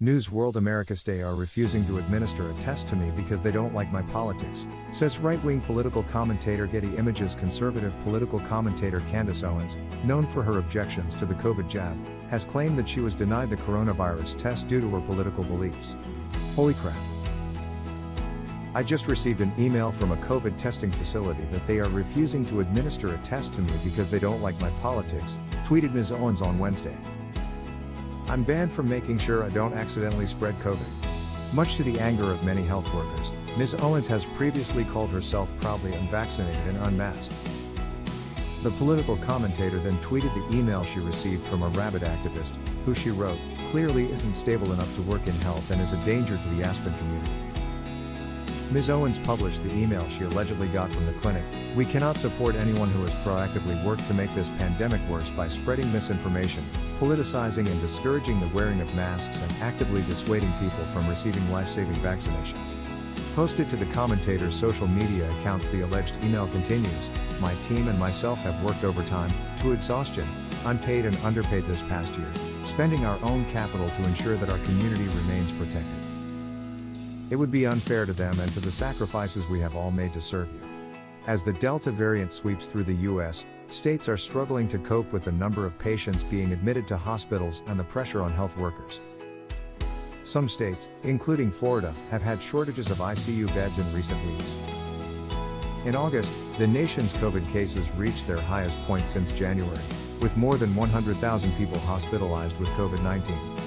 News World America's Day are refusing to administer a test to me because they don't like my politics, says right-wing political commentator Getty Images. Conservative political commentator Candace Owens, known for her objections to the COVID jab, has claimed that she was denied the coronavirus test due to her political beliefs. Holy crap. I just received an email from a COVID testing facility that they are refusing to administer a test to me because they don't like my politics, tweeted Ms. Owens on Wednesday. I'm banned from making sure I don't accidentally spread COVID. Much to the anger of many health workers, Ms. Owens has previously called herself proudly unvaccinated and unmasked. The political commentator then tweeted the email she received from a rabid activist, who she wrote, clearly isn't stable enough to work in health and is a danger to the Aspen community. Ms. Owens published the email she allegedly got from the clinic. We cannot support anyone who has proactively worked to make this pandemic worse by spreading misinformation, politicizing and discouraging the wearing of masks and actively dissuading people from receiving life-saving vaccinations. Posted to the commentator's social media accounts, the alleged email continues, my team and myself have worked overtime, to exhaustion, unpaid and underpaid this past year, spending our own capital to ensure that our community remains protected. It would be unfair to them and to the sacrifices we have all made to serve you. As the Delta variant sweeps through the U.S., states are struggling to cope with the number of patients being admitted to hospitals and the pressure on health workers. Some states, including Florida, have had shortages of ICU beds in recent weeks. In August, the nation's COVID cases reached their highest point since January, with more than 100,000 people hospitalized with COVID-19.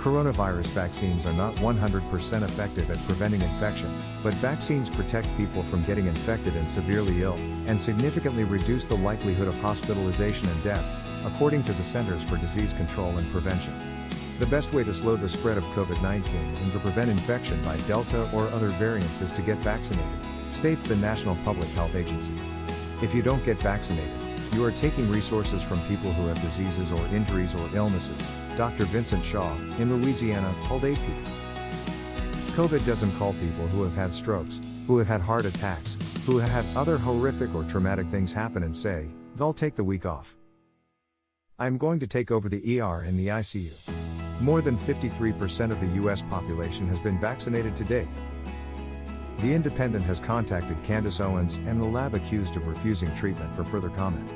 Coronavirus vaccines are not 100% effective at preventing infection, but vaccines protect people from getting infected and severely ill, and significantly reduce the likelihood of hospitalization and death, according to the Centers for Disease Control and Prevention. The best way to slow the spread of COVID-19 and to prevent infection by Delta or other variants is to get vaccinated, states the National Public Health Agency. If you don't get vaccinated, you are taking resources from people who have diseases or injuries or illnesses, Dr. Vincent Shaw, in Louisiana, told AP. COVID doesn't call people who have had strokes, who have had heart attacks, who have had other horrific or traumatic things happen and say, they'll take the week off. I'm going to take over the ER and the ICU. More than 53% of the U.S. population has been vaccinated to date. The Independent has contacted Candace Owens and the lab accused of refusing treatment for further comment.